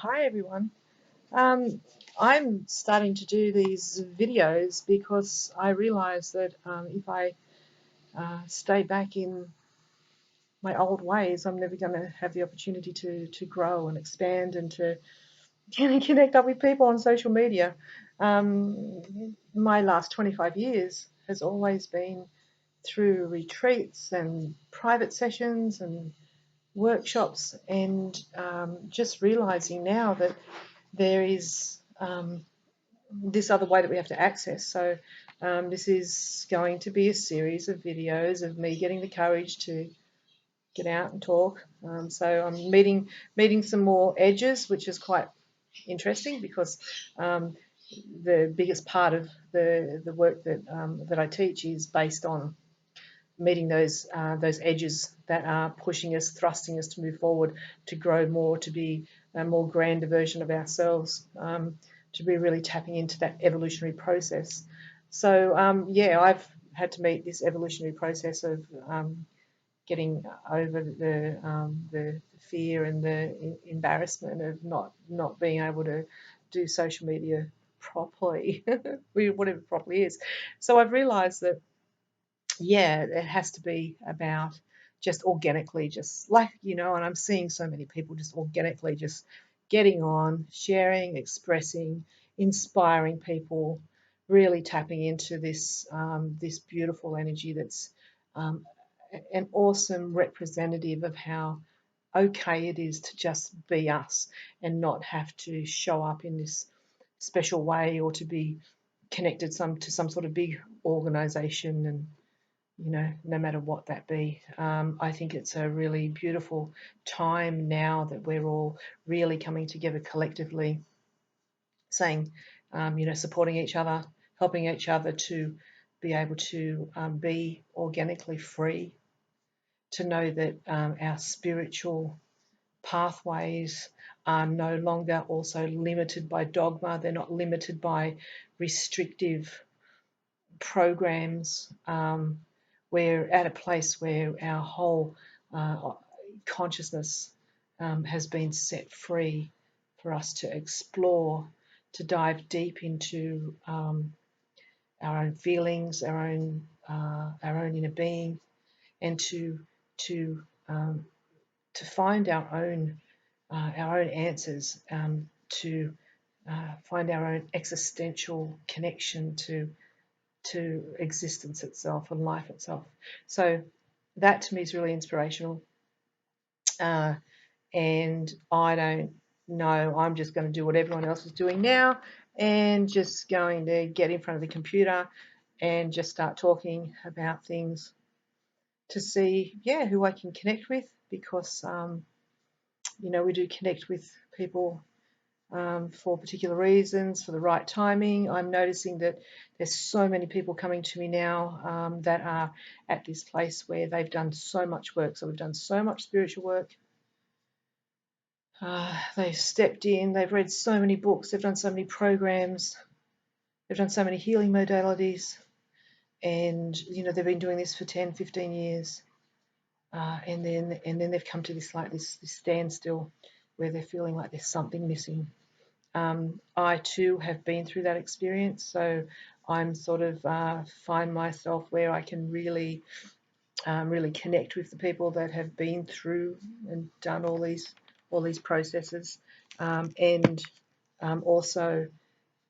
Hi everyone. Um, I'm starting to do these videos because I realise that if I stay back in my old ways, I'm never going to have the opportunity to grow and expand and to connect up with people on social media. My last 25 years has always been through retreats and private sessions and workshops, and just realising now that there is this other way that we have to access. So this is going to be a series of videos of me getting the courage to get out and talk. So I'm meeting some more edges, which is quite interesting because the biggest part of the work that I teach is based on meeting those edges that are pushing us, thrusting us to move forward, to grow more, to be a more grander version of ourselves, to be really tapping into that evolutionary process. So yeah, I've had to meet this evolutionary process of getting over the fear and the embarrassment of not being able to do social media properly, whatever properly is. So I've realised that yeah, it has to be about just organically, just like, and I'm seeing so many people just organically just getting on, sharing, expressing, inspiring people, really tapping into this beautiful energy that's um, an awesome representative of how okay it is to just be us and not have to show up in this special way or to be connected to some sort of big organization, and no matter what that be. I think it's a really beautiful time now that we're all really coming together collectively, saying, supporting each other, helping each other to be able to be organically free, to know that our spiritual pathways are no longer also limited by dogma. They're not limited by restrictive programs. We're at a place where our whole consciousness has been set free for us to explore, to dive deep into our own feelings, our own inner being, and to um, to find our own answers, to find our own existential connection to existence itself and life itself. So that to me is really inspirational. Uh, and I don't know, I'm just going to do what everyone else is doing now and just going to get in front of the computer and just start talking about things to see, yeah, who I can connect with, because, we do connect with people for particular reasons, for the right timing. I'm noticing that there's so many people coming to me now that are at this place where they've done so much work. So we've done so much spiritual work. They've stepped in, they've read so many books, they've done so many programs, they've done so many healing modalities, and they've been doing this for 10, 15 years. And then they've come to this standstill where they're feeling like there's something missing. I too have been through that experience, so I'm sort of find myself where I can really connect with the people that have been through and done all these processes, and also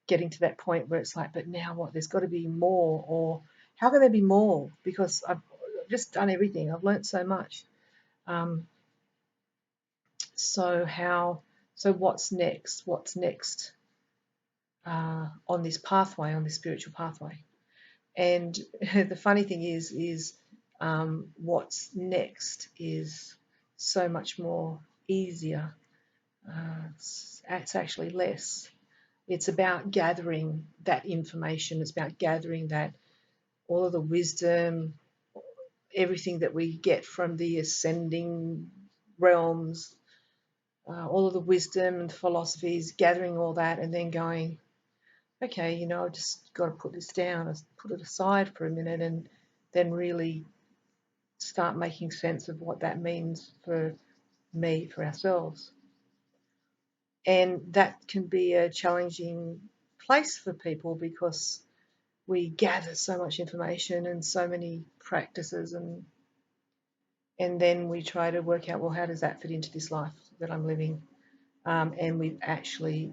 getting to that point where it's like, but now what? There's got to be more, or how can there be more? Because I've just done everything. I've learnt so much. Um, so what's next? What's next? On this pathway, on this spiritual pathway. And the funny thing is what's next is so much more easier. It's actually less. It's about gathering that information. It's about gathering that all of the wisdom, everything that we get from the ascending realms, all of the wisdom and philosophies, gathering all that and then going, okay, I've just got to put this down, put it aside for a minute, and then really start making sense of what that means for me, for ourselves. And that can be a challenging place for people because we gather so much information and so many practices, and then we try to work out, well, how does that fit into this life that I'm living? And we've actually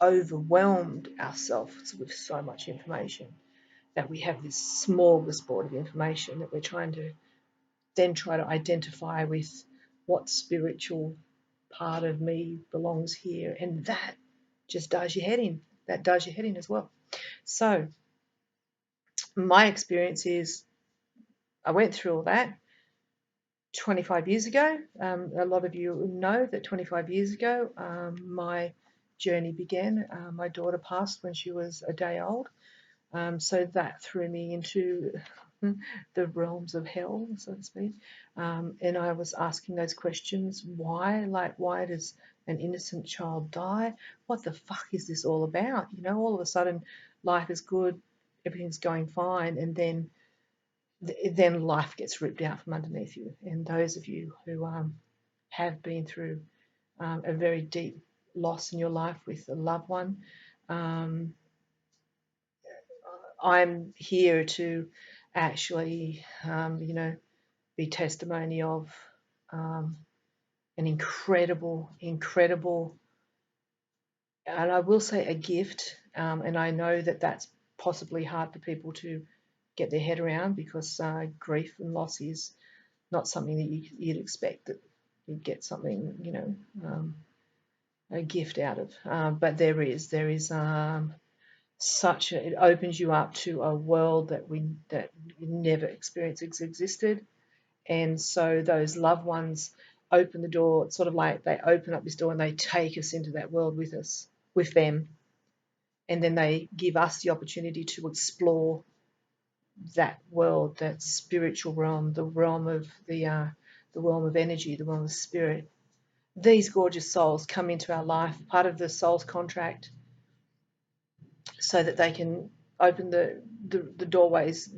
overwhelmed ourselves with so much information that we have this smorgasbord of information that we're trying to identify with what spiritual part of me belongs here, and that just does your head in. That does your head in as well. So my experience is I went through all that 25 years ago. A lot of you know that 25 years ago my journey began. My daughter passed when she was a day old. So that threw me into the realms of hell, so to speak. And I was asking those questions. Why? Like, why does an innocent child die? What the fuck is this all about? You know, all of a sudden life is good, everything's going fine, and then life gets ripped out from underneath you. And those of you who have been through a very deep loss in your life with a loved one, I'm here to actually, be testimony of an incredible, and I will say a gift. And I know that that's possibly hard for people to get their head around because grief and loss is not something that you'd expect that you'd get something, a gift out of. But there is it opens you up to a world that you never experienced existed. And so those loved ones open the door. It's sort of like they open up this door and they take us into that world with them. And then they give us the opportunity to explore that world, that spiritual realm, the realm of the realm of energy, the realm of spirit. These gorgeous souls come into our life, part of the soul's contract, so that they can open the doorways,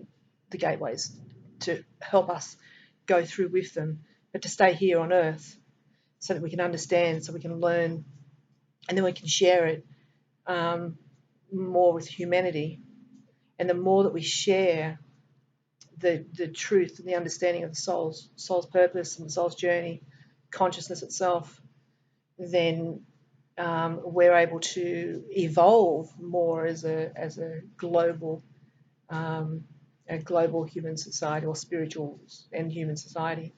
the gateways, to help us go through with them, but to stay here on earth so that we can understand, so we can learn, and then we can share it more with humanity. And the more that we share the truth and the understanding of the soul's purpose and the soul's journey, consciousness itself, then we're able to evolve more as a global human society, or spiritual and human society.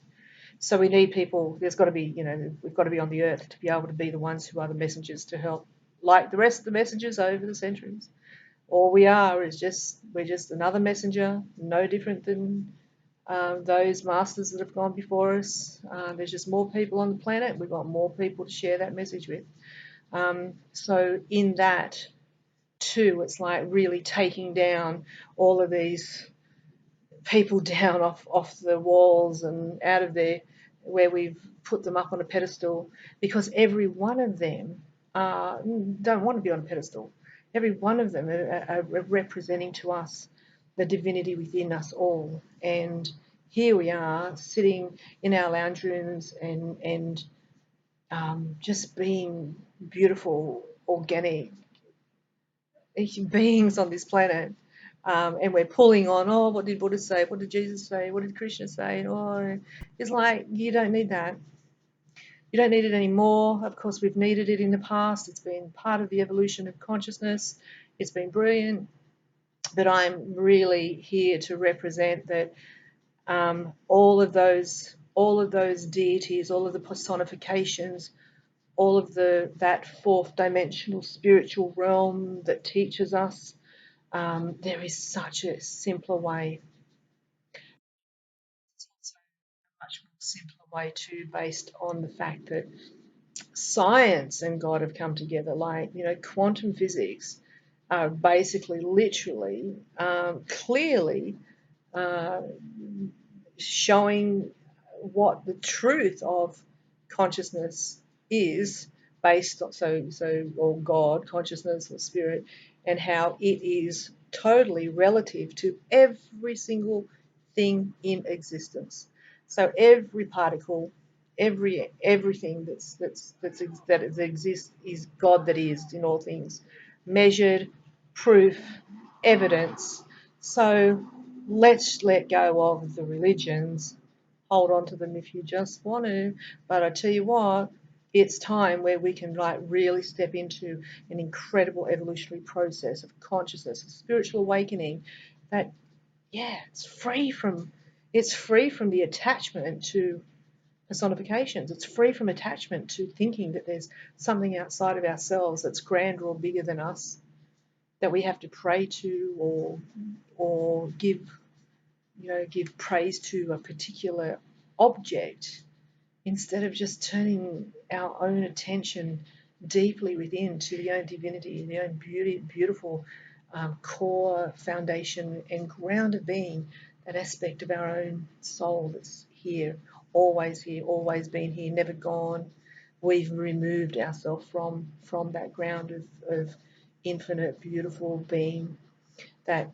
So we need people. There's got to be, we've got to be on the earth to be able to be the ones who are the messengers to help, like the rest of the messengers over the centuries. All we are is we're just another messenger, no different than those masters that have gone before us. There's just more people on the planet. We've got more people to share that message with. So in that too, it's like really taking down all of these people down off the walls and out of there, where we've put them up on a pedestal, because every one of them don't want to be on a pedestal. Every one of them are representing to us the divinity within us all. And here we are sitting in our lounge rooms and just being beautiful, organic beings on this planet. And we're pulling on, oh, what did Buddha say? What did Jesus say? What did Krishna say? Oh, it's like, you don't need that. You don't need it anymore. Of course, we've needed it in the past. It's been part of the evolution of consciousness. It's been brilliant. But I'm really here to represent that all of those deities, all of the personifications, all of that fourth dimensional spiritual realm that teaches us, there is such a simpler way. It's also a much more simpler way too, based on the fact that science and God have come together. Like, quantum physics are basically, literally, clearly showing what the truth of consciousness is, based on or God, consciousness or spirit, and how it is totally relative to every single thing in existence. So every particle, everything that exists is God that is in all things, measured, proof, evidence. So let's let go of the religions. Hold on to them if you just want to, but I tell you what, it's time where we can like really step into an incredible evolutionary process of consciousness, of spiritual awakening. That it's free from the attachment to personifications. It's free from attachment to thinking that there's something outside of ourselves that's grander or bigger than us that we have to pray to or give praise to a particular object, instead of just turning our own attention deeply within to the own divinity, the own beautiful core foundation and ground of being, that aspect of our own soul that's here, always been here, never gone. We've removed ourselves from that ground of infinite, beautiful being, that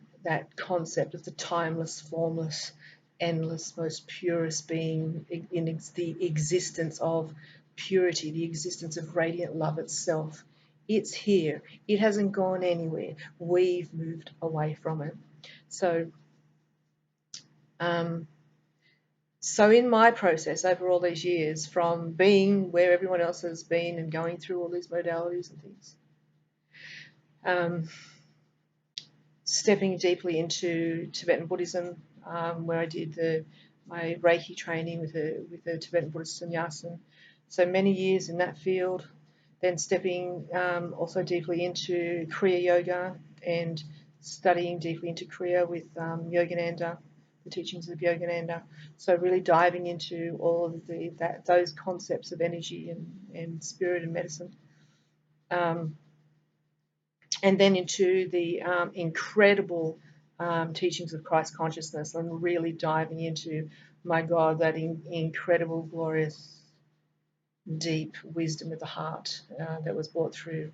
concept of the timeless, formless, endless, most purest being, in the existence of purity, the existence of radiant love itself. It's here. It hasn't gone anywhere. We've moved away from it. So in my process over all these years, from being where everyone else has been and going through all these modalities and things, stepping deeply into Tibetan Buddhism, where I did my Reiki training with the Tibetan Buddhist sannyasin. So many years in that field. Then stepping also deeply into Kriya Yoga and studying deeply into Kriya with Yogananda, the teachings of Yogananda. So really diving into all of those concepts of energy and spirit and medicine. And then into the incredible teachings of Christ consciousness, and really diving into, my God, that incredible, glorious, deep wisdom of the heart that was brought through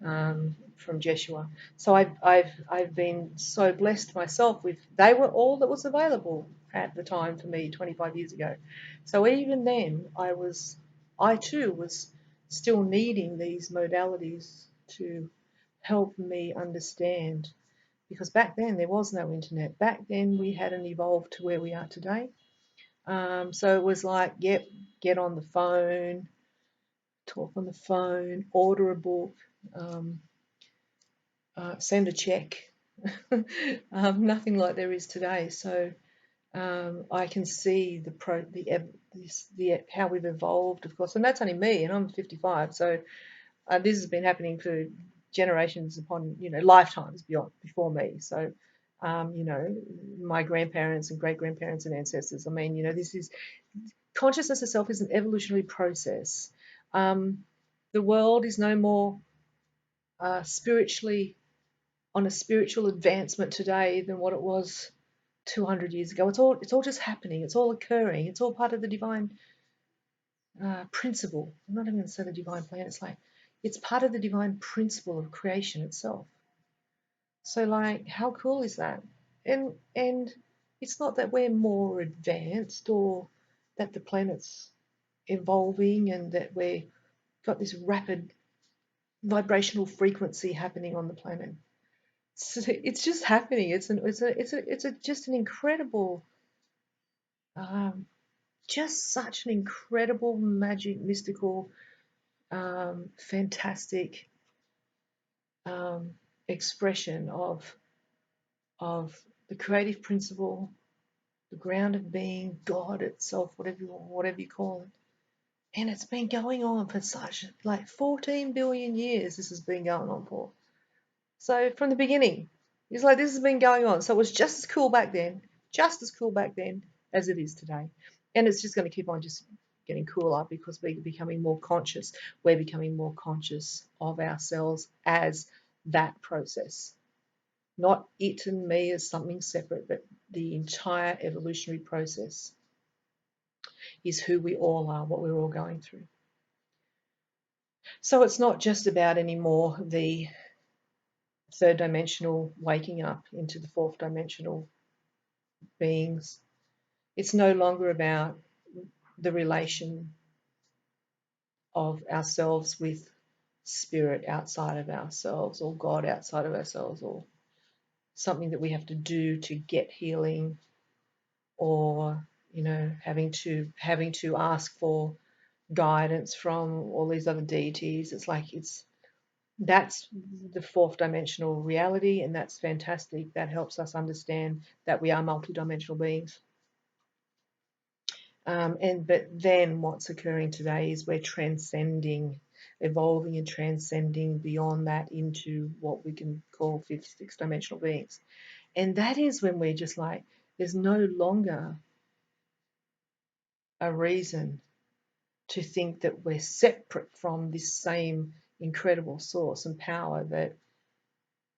from Jeshua. So I've been so blessed myself with. They were all that was available at the time for me 25 years ago. So even then, I too was still needing these modalities to help me understand, because back then there was no internet. Back then we hadn't evolved to where we are today. So it was like, yep, get on the phone, talk on the phone, order a book, send a check. Nothing like there is today. So I can see how we've evolved, of course, and that's only me, and I'm 55. So this has been happening for generations upon lifetimes before me. So my grandparents and great grandparents and ancestors. I mean, this is consciousness itself is an evolutionary process. The world is no more spiritually on a spiritual advancement today than what it was 200 years ago. It's all just happening. It's all occurring. It's all part of the divine principle. I'm not even going to say the divine plan. It's part of the divine principle of creation itself. So how cool is that? And it's not that we're more advanced or that the planet's evolving and that we've got this rapid vibrational frequency happening on the planet. So it's just happening. It's just an incredible, just such an incredible, magic, mystical, fantastic expression of the creative principle, the ground of being, God itself, whatever you call it. And it's been going on for 14 billion years. This has been going on for. So from the beginning, it's like this has been going on. So it was just as cool back then as it is today. And it's just going to keep on just getting cooler because we're becoming more conscious. We're becoming more conscious of ourselves as that process. Not it and me as something separate, but the entire evolutionary process is who we all are, what we're all going through. So it's not just about anymore the third dimensional waking up into the fourth dimensional beings. It's no longer about the relation of ourselves with spirit outside of ourselves, or God outside of ourselves, or something that we have to do to get healing, or having to ask for guidance from all these other deities. It's like that's the fourth dimensional reality, and that's fantastic. That helps us understand that we are multidimensional beings. But then what's occurring today is we're evolving and transcending beyond that into what we can call fifth, sixth dimensional beings. And that is when we're just like, there's no longer a reason to think that we're separate from this same incredible source and power that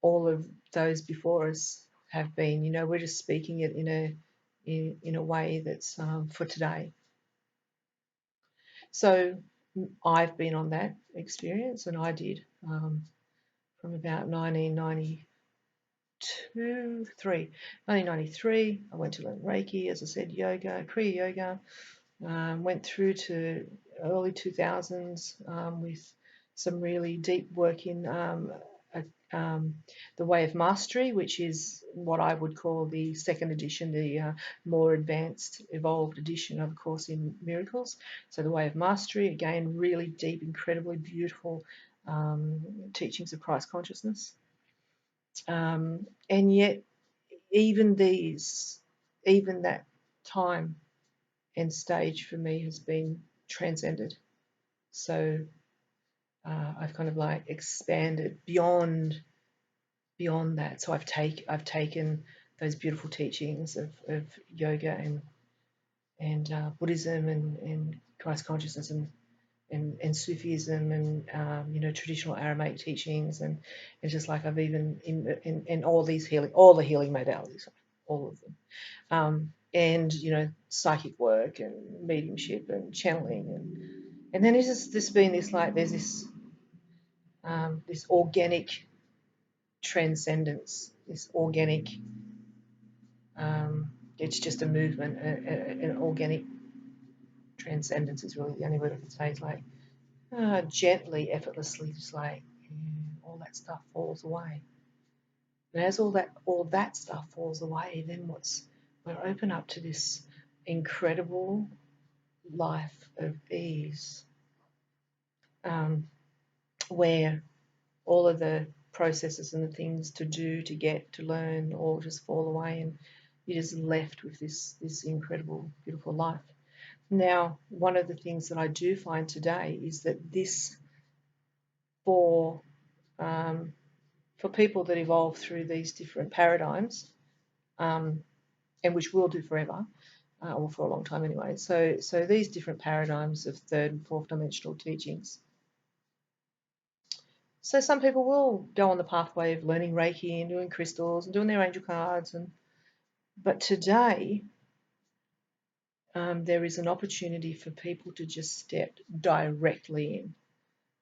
all of those before us have been. We're just speaking it in a way that's for today. So I've been on that experience, and I did from about 1993. I went to learn Reiki, as I said, yoga, Kriya yoga. Went through to early 2000s with some really deep work in the Way of Mastery, which is what I would call the second edition, the more advanced, evolved edition of A Course in Miracles. So the Way of Mastery, again, really deep, incredibly beautiful teachings of Christ consciousness. And yet, even that time and stage for me has been transcended. So I've kind of like expanded beyond that. So I've taken those beautiful teachings of yoga and Buddhism and Christ consciousness and Sufism and traditional Aramaic teachings, and it's just like I've even in all the healing modalities, all of them. And psychic work and mediumship and channeling, and then there's this been this like there's this organic transcendence, this organic it's just a movement, an organic transcendence is really the only word I can say. It's like gently, effortlessly, just like all that stuff falls away. And as all that stuff falls away, then we're open up to this incredible life of ease, where all of the processes and the things to do, to get, to learn, all just fall away, and you're just left with this incredible, beautiful life. Now, one of the things that I do find today is that this, for people that evolve through these different paradigms, and which we'll do forever, or for a long time anyway. So these different paradigms of third and fourth dimensional teachings. So some people will go on the pathway of learning Reiki and doing crystals and doing their angel cards, but today there is an opportunity for people to just step directly in.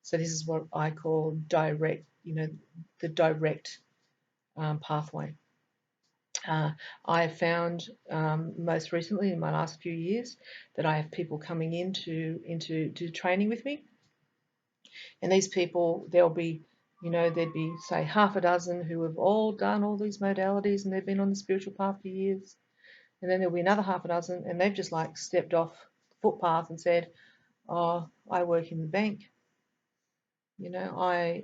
So this is what I call direct, the direct pathway. I have found most recently in my last few years that I have people coming into training with me, and these people, there'd be say half a dozen who have all done all these modalities and they've been on the spiritual path for years, and then there'll be another half a dozen and they've just like stepped off the footpath and said, "Oh, I work in the bank. I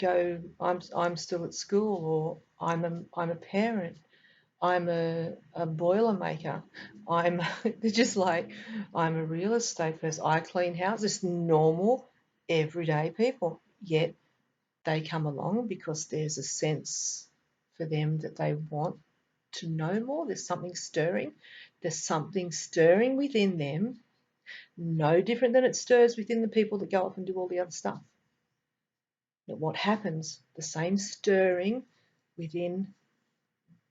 go. I'm still at school, or I'm a parent. I'm a boiler maker. They're just like, I'm a real estate person. I clean houses." Normal, everyday people. Yet they come along because there's a sense for them that they want to know more. There's something stirring. There's something stirring within them, no different than it stirs within the people that go off and do all the other stuff. But what happens? The same stirring within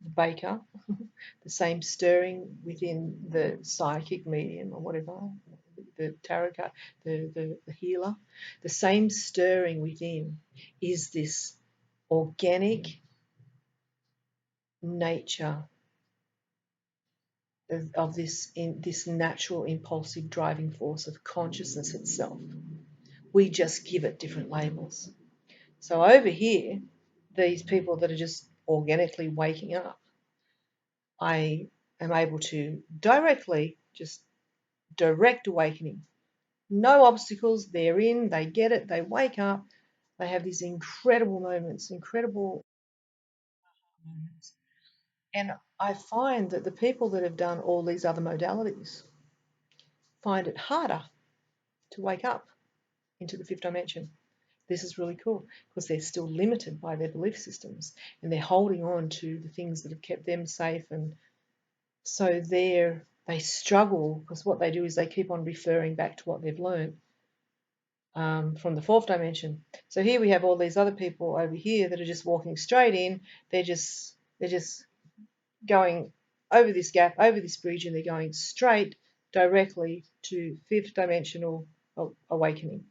the baker, the same stirring within the psychic medium or whatever, the tarot card, the healer, the same stirring within is this organic nature of this natural impulsive driving force of consciousness itself. We just give it different labels. So over here, these people that are just organically waking up, I am able to directly, just direct awakening. No obstacles, they're in, they get it, they wake up, they have these incredible moments, incredible moments. And I find that the people that have done all these other modalities find it harder to wake up into the fifth dimension. This is really cool because they're still limited by their belief systems and they're holding on to the things that have kept them safe. And so they struggle because what they do is they keep on referring back to what they've learned from the fourth dimension. So here we have all these other people over here that are just walking straight in. They're just going over this gap, over this bridge, and they're going straight directly to fifth dimensional awakening.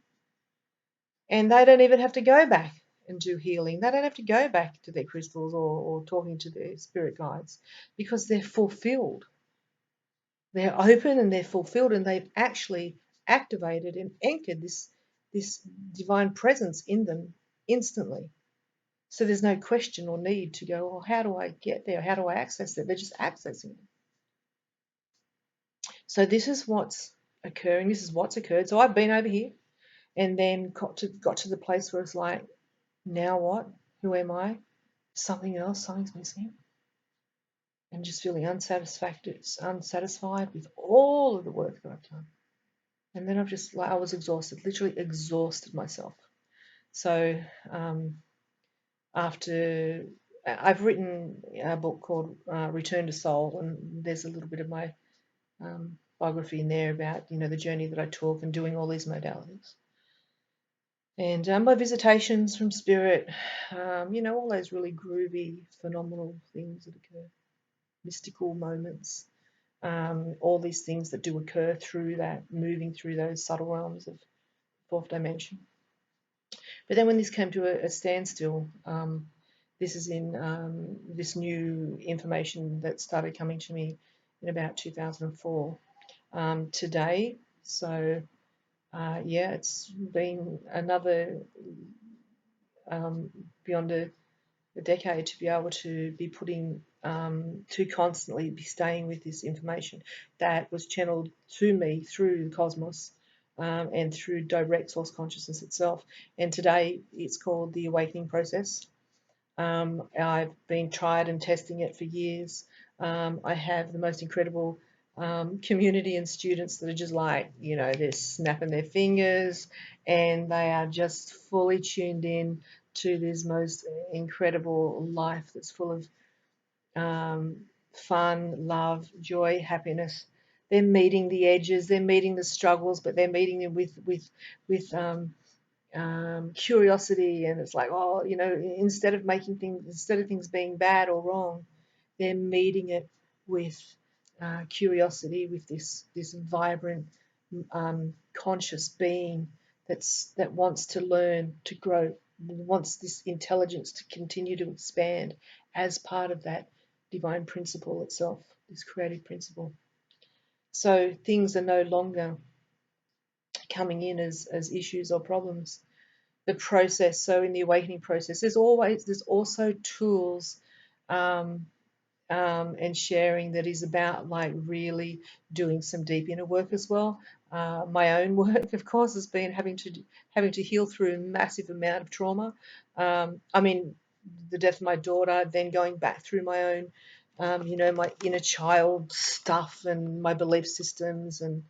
And they don't even have to go back and do healing. They don't have to go back to their crystals or talking to their spirit guides because they're fulfilled. They're open and they're fulfilled, and they've actually activated and anchored this divine presence in them instantly. So there's no question or need to go, oh, how do I get there? How do I access it? They're just accessing it. So this is what's occurring. This is what's occurred. So I've been over here and then got to the place where it's like, now what? Who am I? Something else, something's missing. And just feeling unsatisfied with all of the work that I've done. And then I was exhausted, literally exhausted myself. So after I've written a book called Return to Soul, and there's a little bit of my biography in there about the journey that I took and doing all these modalities. And my visitations from spirit, all those really groovy, phenomenal things that occur, mystical moments, all these things that do occur through that, moving through those subtle realms of fourth dimension. But then when this came to a standstill, this is in this new information that started coming to me in about 2004 today. So it's been another beyond a decade to be able to be putting to constantly be staying with this information that was channeled to me through the cosmos and through direct source consciousness itself. And today it's called the awakening process. I've been tried and testing it for years. I have the most incredible community and students that are just like, they're snapping their fingers and they are just fully tuned in to this most incredible life that's full of fun, love, joy, happiness. They're meeting the edges, they're meeting the struggles, but they're meeting them with curiosity. And it's like, instead of things being bad or wrong, they're meeting it with curiosity, with this vibrant, conscious being that wants to learn, to grow, wants this intelligence to continue to expand as part of that divine principle itself, this creative principle. So things are no longer coming in as issues or problems. The process, so in the awakening process, there's also tools and sharing that is about like really doing some deep inner work as well. My own work, of course, has been having to heal through a massive amount of trauma. The death of my daughter, then going back through my own, my inner child stuff and my belief systems and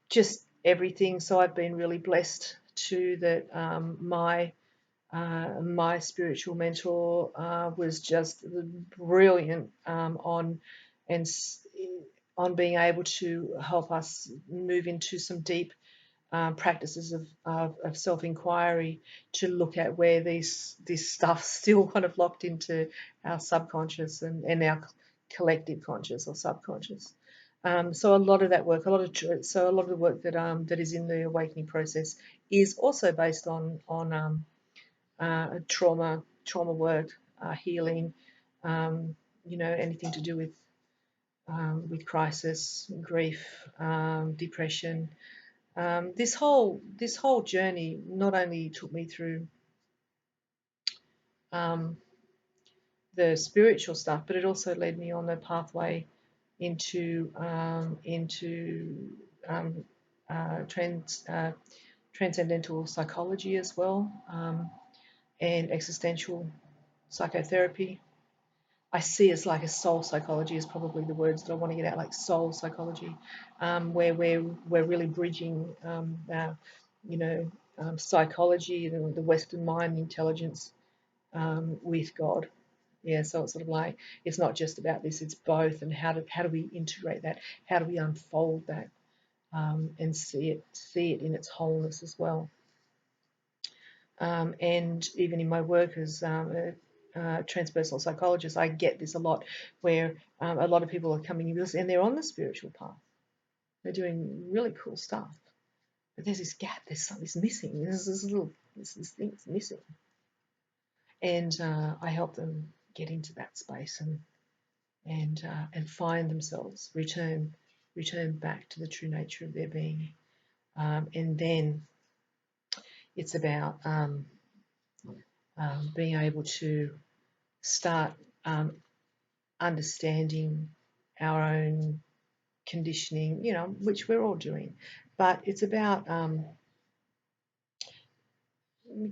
just everything. So I've been really blessed too that my spiritual mentor was just brilliant on being able to help us move into some deep practices of self-inquiry to look at where this stuff still kind of locked into our subconscious and our collective conscious or subconscious. So a lot of that work, a lot of the work that is in the awakening process is also based on trauma work, healing, anything to do with with crisis, grief, depression. This whole journey not only took me through um, the spiritual stuff, but it also led me on a pathway into um, transcendental psychology as well, and existential psychotherapy. I see it's like a soul psychology is probably the words that I want to get out, like soul psychology, where we're really bridging, psychology, the Western mind, intelligence, with God. Yeah, so it's sort of like it's not just about this; it's both. And how do we integrate that? How do we unfold that, and see it in its wholeness as well? And even in my work as a transpersonal psychologist, I get this a lot, where a lot of people are coming in with us and they're on the spiritual path. They're doing really cool stuff, but there's this gap. There's something's missing. There's this thing that's missing, and I help them get into that space and find themselves, return back to the true nature of their being, and then it's about being able to start understanding our own conditioning, which we're all doing. But it's about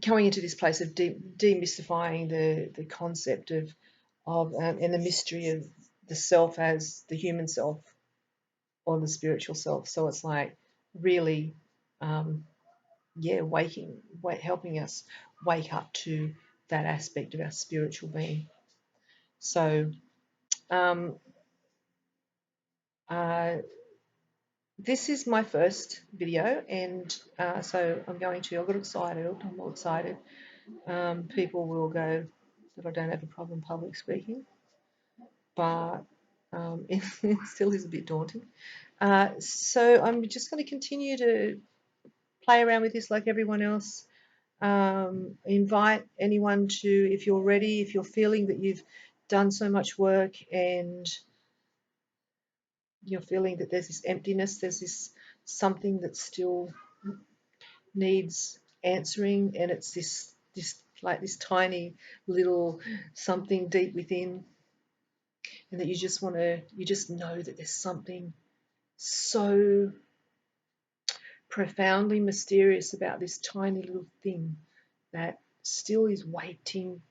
going into this place of demystifying the concept of and the mystery of the self as the human self or the spiritual self. So it's like really, helping us wake up to that aspect of our spiritual being. So um, this is my first video, and so I got excited. I'm all excited. People will go that I don't have a problem public speaking, but it still is a bit daunting. So I'm just going to continue to play around with this like everyone else. Invite anyone to, if you're ready, if you're feeling that you've done so much work and you're feeling that there's this emptiness, there's this something that still needs answering, and it's this tiny little something deep within, and that you just know that there's something so profoundly mysterious about this tiny little thing that still is waiting,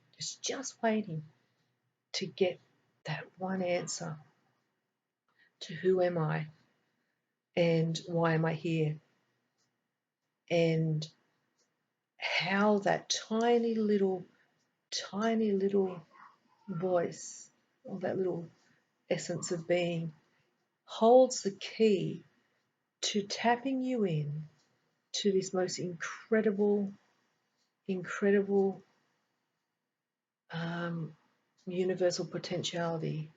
just waiting to get that one answer to who am I and why am I here, and how that tiny little voice, or that little essence of being, holds the key to tapping you in to this most incredible universal potentiality,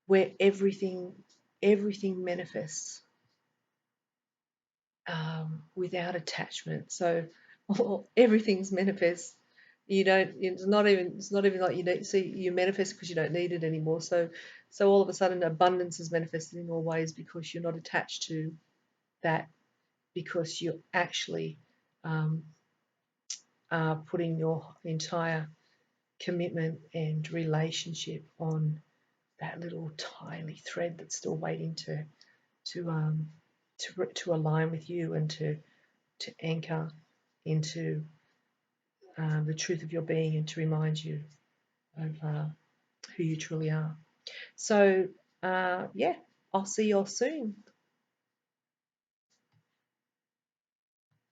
where everything manifests without attachment. So everything's manifest. You don't. It's not even like you manifest because you don't need it anymore. So all of a sudden abundance is manifested in all ways because you're not attached to that, because you're actually putting your entire commitment and relationship on that little tiny thread that's still waiting to align with you and to anchor into the truth of your being and to remind you of who you truly are. So yeah, I'll see you all soon.